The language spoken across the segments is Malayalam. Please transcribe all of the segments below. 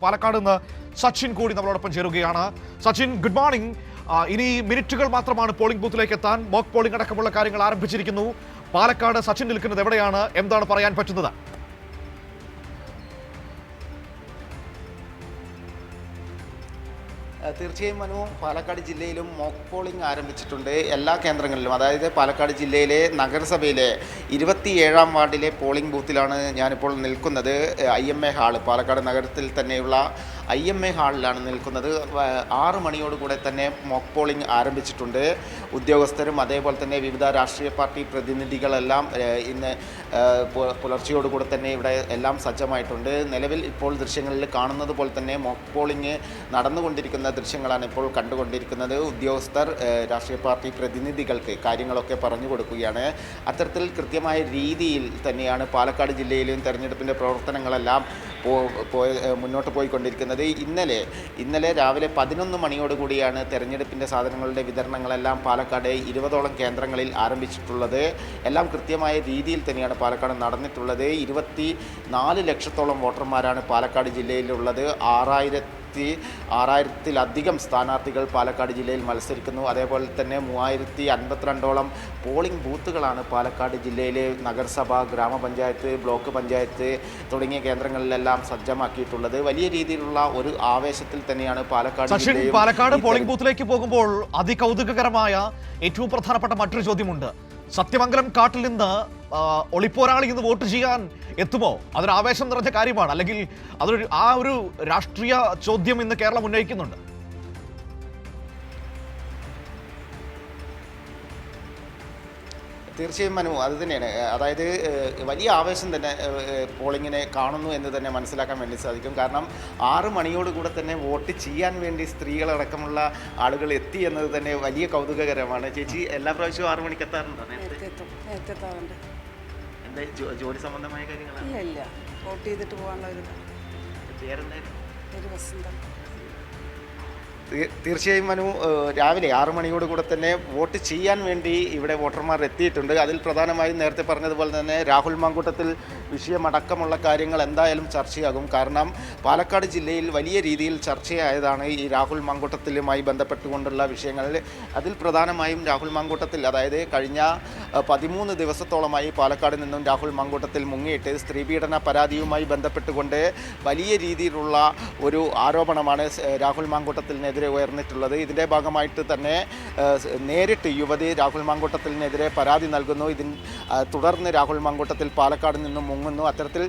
പാലക്കാട് നിന്ന് സച്ചിൻ കൂടി നമ്മളോടൊപ്പം ചേരുകയാണ്. Sachin, good morning. ഇനി മിനിറ്റുകൾ മാത്രമാണ് പോളിംഗ് ബൂത്തിലേക്ക് എത്താൻ. മോക്ക് പോളിംഗ് അടക്കമുള്ള കാര്യങ്ങൾ ആരംഭിച്ചിരിക്കുന്നു. പാലക്കാട് സച്ചിൻ നിൽക്കുന്നത് എവിടെയാണ്? എന്താണ് പറയാൻ പറ്റുന്നത്? തീർച്ചയായും മനു, പാലക്കാട് ജില്ലയിലും മോക്ക് പോളിംഗ് ആരംഭിച്ചിട്ടുണ്ട്. എല്ലാ കേന്ദ്രങ്ങളിലും, അതായത് പാലക്കാട് ജില്ലയിലെ നഗരസഭയിലെ 27-ാം വാർഡിലെ പോളിംഗ് ബൂത്തിലാണ് ഞാനിപ്പോൾ നിൽക്കുന്നത്. IMA ഹാള്, പാലക്കാട് നഗരത്തിൽ തന്നെയുള്ള IMA ഹാളിലാണ് നിൽക്കുന്നത്. 6 മണിയോടുകൂടെ തന്നെ മോക്ക് പോളിംഗ് ആരംഭിച്ചിട്ടുണ്ട്. ഉദ്യോഗസ്ഥരും അതേപോലെ തന്നെ വിവിധ രാഷ്ട്രീയ പാർട്ടി പ്രതിനിധികളെല്ലാം ഇന്ന് പുലർച്ചയോടുകൂടെ തന്നെ ഇവിടെ എല്ലാം സജ്ജമായിട്ടുണ്ട്. നിലവിൽ ഇപ്പോൾ ദൃശ്യങ്ങളിൽ കാണുന്നത് പോലെ തന്നെ മോക്ക് പോളിംഗ് നടന്നുകൊണ്ടിരിക്കുന്ന ദൃശ്യങ്ങളാണ് ഇപ്പോൾ കണ്ടുകൊണ്ടിരിക്കുന്നത്. ഉദ്യോഗസ്ഥർ രാഷ്ട്രീയ പാർട്ടി പ്രതിനിധികൾക്ക് കാര്യങ്ങളൊക്കെ പറഞ്ഞു കൊടുക്കുകയാണ്. അത്തരത്തിൽ കൃത്യമായ രീതിയിൽ തന്നെയാണ് പാലക്കാട് ജില്ലയിലും തെരഞ്ഞെടുപ്പിൻ്റെ പ്രവർത്തനങ്ങളെല്ലാം മുന്നോട്ട് പോയിക്കൊണ്ടിരിക്കുന്നത്. ഇന്നലെ രാവിലെ 11 മണിയോടുകൂടിയാണ് തെരഞ്ഞെടുപ്പിൻ്റെ സാധനങ്ങളുടെ വിതരണങ്ങളെല്ലാം പാലക്കാട് 20ഓളം കേന്ദ്രങ്ങളിൽ ആരംഭിച്ചിട്ടുള്ളത്. എല്ലാം കൃത്യമായ രീതിയിൽ തന്നെയാണ് പാലക്കാട് നടന്നിട്ടുള്ളത്. 24 ലക്ഷത്തോളം വോട്ടർമാരാണ് പാലക്കാട് ജില്ലയിലുള്ളത്. 6000-ത്തിലധികം സ്ഥാനാർത്ഥികൾ പാലക്കാട് ജില്ലയിൽ മത്സരിക്കുന്നു. അതേപോലെ തന്നെ 3052ഓളം പോളിംഗ് ബൂത്തുകളാണ് പാലക്കാട് ജില്ലയിലെ നഗരസഭ, ഗ്രാമപഞ്ചായത്ത്, ബ്ലോക്ക് പഞ്ചായത്ത് തുടങ്ങിയ കേന്ദ്രങ്ങളിലെല്ലാം സജ്ജമാക്കിയിട്ടുള്ളത്. വലിയ രീതിയിലുള്ള ഒരു ആവേശത്തിൽ തന്നെയാണ് പാലക്കാട് പോളിംഗ് ബൂത്തിലേക്ക് പോകുമ്പോൾ അതികൗതുകകരമായ ഏറ്റവും പ്രധാനപ്പെട്ട മറ്റൊരു ചോദ്യമുണ്ട്. സത്യമംഗലം കാട്ടിൽ നിന്ന് ഒളിപ്പോരാളി ഇന്ന് വോട്ട് ചെയ്യാൻ എത്തുമോ? അതൊരു ആവേശം നിറഞ്ഞ കാര്യമാണ്, അല്ലെങ്കിൽ ഒരു രാഷ്ട്രീയ ചോദ്യം ഇന്ന് കേരളം ഉന്നയിക്കുന്നുണ്ട്. തീർച്ചയായും മനു, അത് തന്നെയാണ്. അതായത് വലിയ ആവേശം തന്നെ പോളിങ്ങിനെ കാണുന്നു എന്ന് തന്നെ മനസ്സിലാക്കാൻ വേണ്ടി സാധിക്കും. കാരണം 6 മണിയോടുകൂടെ തന്നെ വോട്ട് ചെയ്യാൻ വേണ്ടി സ്ത്രീകളടക്കമുള്ള ആളുകൾ എത്തി എന്നത് തന്നെ വലിയ കൗതുകകരമാണ്. ചേച്ചി എല്ലാ പ്രാവശ്യവും 6 മണിക്ക് എത്താറുണ്ടോ? എന്താ ജോലി സംബന്ധമായ കാര്യങ്ങളാണ്? വോട്ട് ചെയ്തിട്ട് പോകാനുള്ള തീർച്ചയായും മനു, രാവിലെ 6 മണിയോടുകൂടെ തന്നെ വോട്ട് ചെയ്യാൻ വേണ്ടി ഇവിടെ വോട്ടർമാർ എത്തിയിട്ടുണ്ട്. അതിൽ പ്രധാനമായും നേരത്തെ പറഞ്ഞതുപോലെ തന്നെ രാഹുൽ മാങ്കൂട്ടത്തിൽ വിഷയമടക്കമുള്ള കാര്യങ്ങൾ എന്തായാലും ചർച്ചയാകും. കാരണം പാലക്കാട് ജില്ലയിൽ വലിയ രീതിയിൽ ചർച്ചയായതാണ് ഈ രാഹുൽ മാങ്കൂട്ടത്തിലുമായി ബന്ധപ്പെട്ടുകൊണ്ടുള്ള വിഷയങ്ങൾ. അതിൽ പ്രധാനമായും രാഹുൽ മാങ്കൂട്ടത്തിൽ, അതായത് കഴിഞ്ഞ 13 ദിവസത്തോളമായി പാലക്കാട് നിന്നും രാഹുൽ മാങ്കൂട്ടത്തിൽ മുങ്ങിയിട്ട് സ്ത്രീപീഡന പരാതിയുമായി ബന്ധപ്പെട്ടുകൊണ്ട് വലിയ രീതിയിലുള്ള ഒരു ആരോപണമാണ് രാഹുൽ മാങ്കൂട്ടത്തിനെതിരെ ഉയർന്നിട്ടുള്ളത്. ഇതിൻ്റെ ഭാഗമായിട്ട് തന്നെ നേരിട്ട് യുവതി രാഹുൽ മാങ്കൂട്ടത്തിനെതിരെ പരാതി നൽകുന്നു. തുടർന്ന് രാഹുൽ മാങ്കൂട്ടത്തിൽ പാലക്കാട് നിന്നും മുങ്ങുന്നു. അത്തരത്തിൽ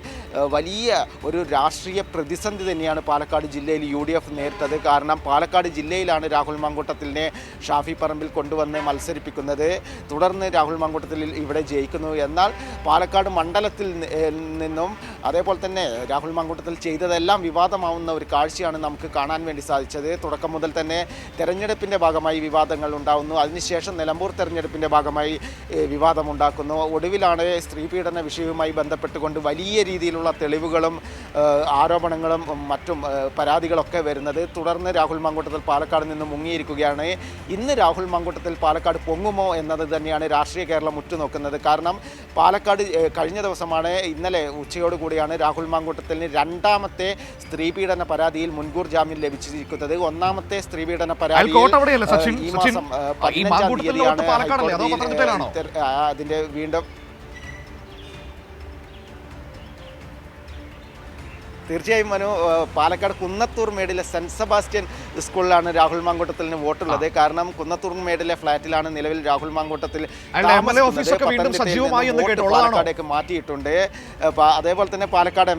വലിയ ഒരു രാഷ്ട്രീയ പ്രതിസന്ധി തന്നെയാണ് പാലക്കാട് ജില്ലയിൽ UDF നേരിട്ടത്. കാരണം പാലക്കാട് ജില്ലയിലാണ് രാഹുൽ മാങ്കൂട്ടത്തിനെ ഷാഫി പറമ്പിൽ കൊണ്ടുവന്ന് മത്സരിപ്പിക്കുന്നത്. തുടർന്ന് രാഹുൽ മാങ്കൂട്ടത്തിൽ ഇവിടെ ജയിക്കുന്നു. എന്നാൽ പാലക്കാട് മണ്ഡലത്തിൽ നിന്നും അതേപോലെ തന്നെ രാഹുൽ മാങ്കൂട്ടത്തിൽ ചെയ്തതെല്ലാം വിവാദമാവുന്ന ഒരു കാഴ്ചയാണ് നമുക്ക് കാണാൻ വേണ്ടി സാധിച്ചത്. തുടക്കം മുതൽ തന്നെ തെരഞ്ഞെടുപ്പിൻ്റെ ഭാഗമായി വിവാദങ്ങൾ ഉണ്ടാകുന്നു. അതിനുശേഷം നിലമ്പൂർ തെരഞ്ഞെടുപ്പിൻ്റെ ഭാഗമായി വിവാദമുണ്ടാക്കുന്നു. ഒടുവിലാണ് സ്ത്രീപീഡന വിഷയവുമായി ബന്ധപ്പെട്ടുകൊണ്ട് വലിയ രീതിയിലുള്ള തെളിവുകളും ആരോപണങ്ങളും മറ്റും പരാതികളൊക്കെ വരുന്നത്. തുടർന്ന് രാഹുൽ മാങ്കൂട്ടത്തിൽ പാലക്കാട് നിന്ന് മുങ്ങിയിരിക്കുകയാണ്. ഇന്ന് രാഹുൽ മാങ്കൂട്ടത്തിൽ പാലക്കാട് പൊങ്ങുമോ എന്നത് തന്നെയാണ് രാഷ്ട്രീയ കേരളം ഉറ്റുനോക്കുന്നത്. കാരണം പാലക്കാട് കഴിഞ്ഞ ദിവസമാണ്, ഇന്നലെ ഉച്ചയോടുകൂടിയാണ് രാഹുൽ മാങ്കൂട്ടത്തിന് 2ാമത്തെ സ്ത്രീപീഡന പരാതിയിൽ മുൻകൂർ ജാമ്യം ലഭിച്ചിരിക്കുന്നത്. 1ാമത്തെ സ്ത്രീപീഡന പരാതി ഈ മാസം 15-ാം തീയതിയാണ് അതിൻ്റെ വീണ്ടും. തീർച്ചയായും മനു, പാലക്കാട് കുന്നത്തൂർ മേടിലെ സെൻറ്റ് സെബാസ്റ്റ്യൻ സ്കൂളിലാണ് രാഹുൽ മാങ്കൂട്ടത്തിന് വോട്ടുള്ളത്. കാരണം കുന്നത്തൂർ മേടിലെ ഫ്ലാറ്റിലാണ് നിലവിൽ രാഹുൽ മാങ്കൂട്ടത്തിൽ പാലക്കാടേക്ക് മാറ്റിയിട്ടുണ്ട്. അതേപോലെ തന്നെ പാലക്കാട്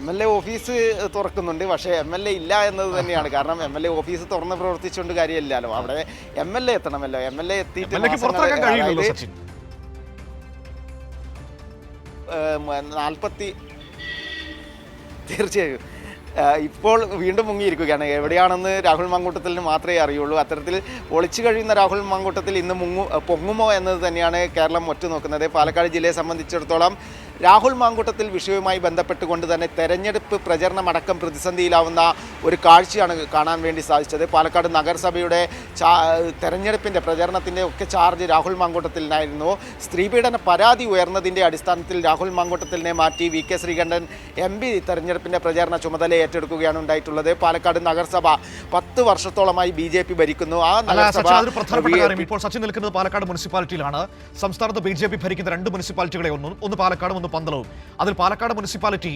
MLA ഓഫീസ് തുറക്കുന്നുണ്ട്. പക്ഷേ MLA ഇല്ല എന്നത് തന്നെയാണ്. കാരണം MLA ഓഫീസ് തുറന്ന് പ്രവർത്തിച്ചുകൊണ്ട് കാര്യമില്ലല്ലോ. അവിടെ MLA എത്തണമല്ലോ. MLA എത്തിയിട്ട് തീർച്ചയായും ഇപ്പോൾ വീണ്ടും മുങ്ങിയിരിക്കുകയാണ്. എവിടെയാണെന്ന് രാഹുൽ മാങ്കൂട്ടത്തിന് മാത്രമേ അറിയുള്ളൂ. അത്തരത്തിൽ ഒളിച്ചു കഴിയുന്ന രാഹുൽ മാങ്കൂട്ടത്തിൽ ഇന്ന് പൊങ്ങുമോ എന്നത് തന്നെയാണ് കേരളം ഒറ്റുനോക്കുന്നത്. പാലക്കാട് ജില്ലയെ സംബന്ധിച്ചിടത്തോളം രാഹുൽ മാങ്കൂട്ടത്തിൽ വിഷയവുമായി ബന്ധപ്പെട്ടുകൊണ്ട് തന്നെ തെരഞ്ഞെടുപ്പ് പ്രചരണമടക്കം പ്രതിസന്ധിയിലാവുന്ന ഒരു കാഴ്ചയാണ് കാണാൻ വേണ്ടി സാധിച്ചത്. പാലക്കാട് നഗരസഭയുടെ തെരഞ്ഞെടുപ്പിൻ്റെ പ്രചരണത്തിൻ്റെ ഒക്കെ ചാർജ് രാഹുൽ മാങ്കൂട്ടത്തിനായിരുന്നു. സ്ത്രീപീഡന പരാതി ഉയർന്നതിൻ്റെ അടിസ്ഥാനത്തിൽ രാഹുൽ മാങ്കൂട്ടത്തിനെ മാറ്റി വി.കെ. ശ്രീകണ്ഠൻ MP തെരഞ്ഞെടുപ്പിൻ്റെ പ്രചാരണ ചുമതല ഏറ്റെടുക്കുകയാണ് ഉണ്ടായിട്ടുള്ളത്. പാലക്കാട് നഗരസഭ 10 വർഷത്തോളമായി BJP ഭരിക്കുന്നു. ആ നഗരസഭ ഇപ്പോൾ സച്ചിൻ നിൽക്കുന്നത് പാലക്കാട് മുനിസിപ്പാലിറ്റിയിലാണ്. സംസ്ഥാനത്ത് BJP ഭരിക്കുന്ന 2 മുനിസിപ്പാലിറ്റികളെ ഒന്ന് പാലക്കാടും ഒന്ന് പന്തളവും. അതിൽ പാലക്കാട് മുനിസിപ്പാലിറ്റി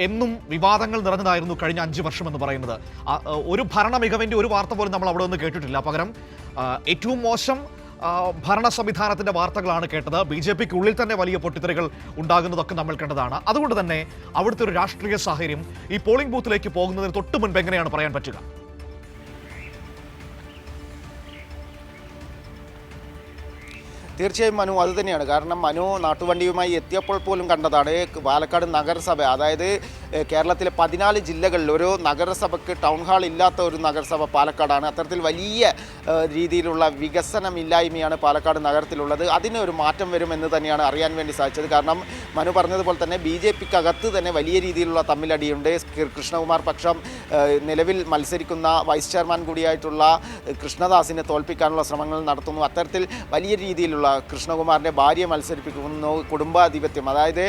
എന്നും വിവാദങ്ങൾ നിറഞ്ഞതായിരുന്നു കഴിഞ്ഞ 5 വർഷം എന്ന് പറയുന്നത്. ഒരു ഭരണ മികവിന്റെ ഒരു വാർത്ത പോലും നമ്മൾ അവിടെ ഒന്നും കേട്ടിട്ടില്ല. പകരം ഏറ്റവും മോശം ഭരണ സംവിധാനത്തിന്റെ വാർത്തകളാണ് കേട്ടത്. BJPക്ക് ഉള്ളിൽ തന്നെ വലിയ പൊട്ടിത്തെറികൾ ഉണ്ടാകുന്നതൊക്കെ നമ്മൾ കണ്ടതാണ്. അതുകൊണ്ട് തന്നെ അവിടുത്തെ ഒരു രാഷ്ട്രീയ സാഹചര്യം ഈ പോളിംഗ് ബൂത്തിലേക്ക് പോകുന്നതിന് തൊട്ട് മുൻപ് എങ്ങനെയാണ് പറയാൻ പറ്റുക? തീർച്ചയായും മനു അത് തന്നെയാണ്. കാരണം മനു നാട്ടുവണ്ടിയുമായി എത്തിയപ്പോൾ പോലും കണ്ടതാണ് പാലക്കാട് നഗരസഭ, അതായത് കേരളത്തിലെ 14 ജില്ലകളിൽ ഒരു നഗരസഭയ്ക്ക് ടൗൺ ഹാൾ ഇല്ലാത്ത ഒരു നഗരസഭ പാലക്കാടാണ്. അത്തരത്തിൽ വലിയ രീതിയിലുള്ള വികസനമില്ലായ്മയാണ് പാലക്കാട് നഗരത്തിലുള്ളത്. അതിന് ഒരു മാറ്റം വരുമെന്ന് തന്നെയാണ് അറിയാൻ വേണ്ടി സാധിച്ചത്. കാരണം മനു പറഞ്ഞതുപോലെ തന്നെ BJPക്ക് അകത്ത് തന്നെ വലിയ രീതിയിലുള്ള തമ്മിലടിയുണ്ട്. കൃഷ്ണകുമാർ പക്ഷം നിലവിൽ മത്സരിക്കുന്ന വൈസ് ചെയർമാൻ കൂടിയായിട്ടുള്ള കൃഷ്ണദാസിനെ തോൽപ്പിക്കാനുള്ള ശ്രമങ്ങൾ നടത്തുന്നു. അത്തരത്തിൽ വലിയ രീതിയിലുള്ള കൃഷ്ണകുമാറിൻ്റെ ഭാര്യയെ മത്സരിപ്പിക്കുന്നു. കുടുംബാധിപത്യം, അതായത്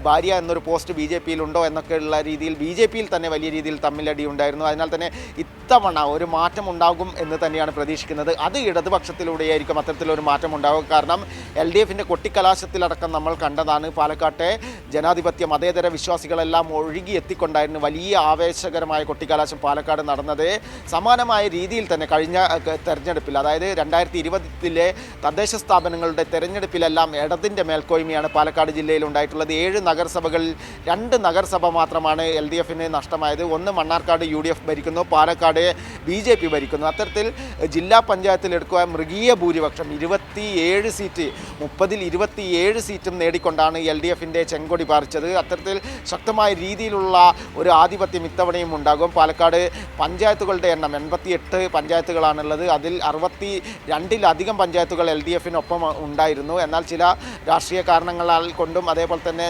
ഭാര്യ എന്നൊരു പോസ്റ്റ് BJPയിൽ ഉണ്ടോ എന്നൊക്കെയുള്ള രീതിയിൽ BJPയിൽ തന്നെ വലിയ രീതിയിൽ തമ്മിലടി ഉണ്ടായിരുന്നു. അതിനാൽ തന്നെ ഇത്തവണ ഒരു മാറ്റം ഉണ്ടാകും എന്ന് തന്നെയാണ് പ്രതീക്ഷിക്കുന്നത്. അത് ഇടതുപക്ഷത്തിലൂടെയായിരിക്കും അത്തരത്തിലൊരു മാറ്റം ഉണ്ടാകും. കാരണം LDFൻ്റെ കൊട്ടിക്കലാശത്തിലടക്കം നമ്മൾ കണ്ടതാണ്. പാലക്കാട്ടെ ജനാധിപത്യ മതേതര വിശ്വാസികളെല്ലാം ഒഴുകി എത്തിക്കൊണ്ടായിരുന്നു വലിയ ആവേശകരമായ കൊട്ടിക്കലാശം പാലക്കാട് നടന്നത്. സമാനമായ രീതിയിൽ തന്നെ കഴിഞ്ഞ തെരഞ്ഞെടുപ്പിൽ, അതായത് 2020 തദ്ദേശ സ്ഥാപനങ്ങളുടെ തെരഞ്ഞെടുപ്പിലെല്ലാം ഇടതിൻ്റെ മേൽക്കോയ്മയാണ് പാലക്കാട് ജില്ലയിൽ ഉണ്ടായിട്ടുള്ളത്. 7 നഗരസഭകളിൽ 2 നഗരസഭ മാത്രമാണ് LDFന് നഷ്ടമായത്. ഒന്ന് മണ്ണാർക്കാട് UDF ഭരിക്കുന്നു, പാലക്കാട് BJP ഭരിക്കുന്നു. അത്തരത്തിൽ ജില്ലാ പഞ്ചായത്തിൽ എടുക്കുക മൃഗീയ ഭൂരിപക്ഷം 27 സീറ്റ് 30-ൽ 27 സീറ്റും നേടിക്കൊണ്ടാണ് LDFൻ്റെ ചെങ്കൊടി പാറിച്ചത്. അത്തരത്തിൽ ശക്തമായ രീതിയിലുള്ള ഒരു ആധിപത്യം ഇത്തവണയും ഉണ്ടാകും. പാലക്കാട് പഞ്ചായത്തുകളുടെ എണ്ണം 88 പഞ്ചായത്തുകളാണുള്ളത്. അതിൽ 62-ലധികം പഞ്ചായത്തുകൾ LDFനൊപ്പം ഉണ്ടായിരുന്നു. എന്നാൽ ചില രാഷ്ട്രീയ കാരണങ്ങളാൽ കൊണ്ടും അതേപോലെ തന്നെ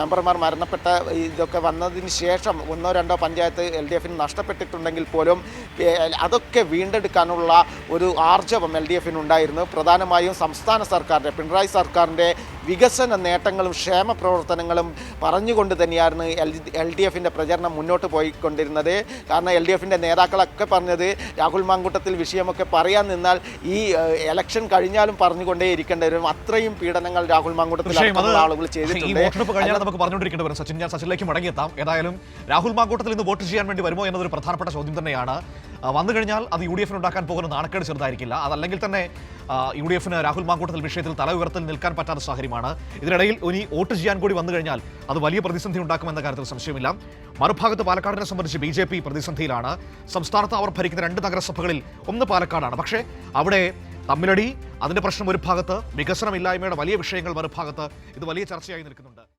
മെമ്പർമാർ മരണപ്പെട്ട ഇതൊക്കെ വന്നതിന് ശേഷം 1-2 പഞ്ചായത്ത് LDFന് നഷ്ടപ്പെട്ടിട്ടുണ്ടെങ്കിൽ പോലും അതൊക്കെ വീണ്ടെടുക്കാനുള്ള ഒരു ആർജവം LDFനുണ്ടായിരുന്നു. പ്രധാനമായും സംസ്ഥാന സർക്കാരിൻ്റെ പിണറായി സർക്കാരിൻ്റെ വികസന നേട്ടങ്ങളും ക്ഷേമ പ്രവർത്തനങ്ങളും പറഞ്ഞുകൊണ്ട് തന്നെയാണ് LDFൻ്റെ പ്രചരണം മുന്നോട്ട് പോയിക്കൊണ്ടിരുന്നത്. കാരണം LDFൻ്റെ നേതാക്കളൊക്കെ പറഞ്ഞത് രാഹുൽ മാങ്കൂട്ടത്തിൽ വിഷയമൊക്കെ പറയാൻ നിന്നാൽ ഈ ഇലക്ഷൻ കഴിഞ്ഞാലും പറഞ്ഞുകൊണ്ടേ ഇരിക്കേണ്ടി വരും. അത്രയും പീഡനങ്ങൾ രാഹുൽ മാങ്കൂട്ടത്തിൽ ആളുകൾ ചെയ്തിട്ടുണ്ട്. നമുക്ക് പറഞ്ഞുകൊണ്ടിരിക്കേണ്ടി വരും. സച്ചിൻ, ഞാൻ സച്ചിനിലേക്ക് മടങ്ങിയെത്താം. ഏതായാലും രാഹുൽ മാങ്കൂട്ടത്തിൽ ഇന്ന് വോട്ട് ചെയ്യാൻ വേണ്ടി വരുമോ എന്നതൊരു പ്രധാനപ്പെട്ട ചോദ്യം തന്നെയാണ്. വന്നു കഴിഞ്ഞാൽ അത് UDFന് ഉണ്ടാക്കാൻ പോകുന്ന നാണക്കേട് ചെറുതായിരിക്കില്ല. അതല്ലെങ്കിൽ തന്നെ UDFന് രാഹുൽ മാങ്കൂട്ടത്തിൽ വിഷയത്തിൽ തല ഉയർത്തിൽ നിൽക്കാൻ പറ്റാത്ത സാഹചര്യമാണ്. ഇതിനിടയിൽ ഇനി വോട്ട് ചെയ്യാൻ കൂടി വന്നു കഴിഞ്ഞാൽ അത് വലിയ പ്രതിസന്ധി ഉണ്ടാക്കുമെന്ന കാര്യത്തിൽ സംശയമില്ല. മറുഭാഗത്ത് പാലക്കാടിനെ സംബന്ധിച്ച് BJP പ്രതിസന്ധിയിലാണ്. സംസ്ഥാനത്ത് അവർ ഭരിക്കുന്ന 2 നഗരസഭകളിൽ ഒന്ന് പാലക്കാടാണ്. പക്ഷേ അവിടെ തമ്മിലടി, അതിന്റെ പ്രശ്നം ഒരു ഭാഗത്ത്, വികസനമില്ലായ്മയുടെ വലിയ വിഷയങ്ങൾ മറുഭാഗത്ത്. ഇത് വലിയ ചർച്ചയായി നിൽക്കുന്നുണ്ട്.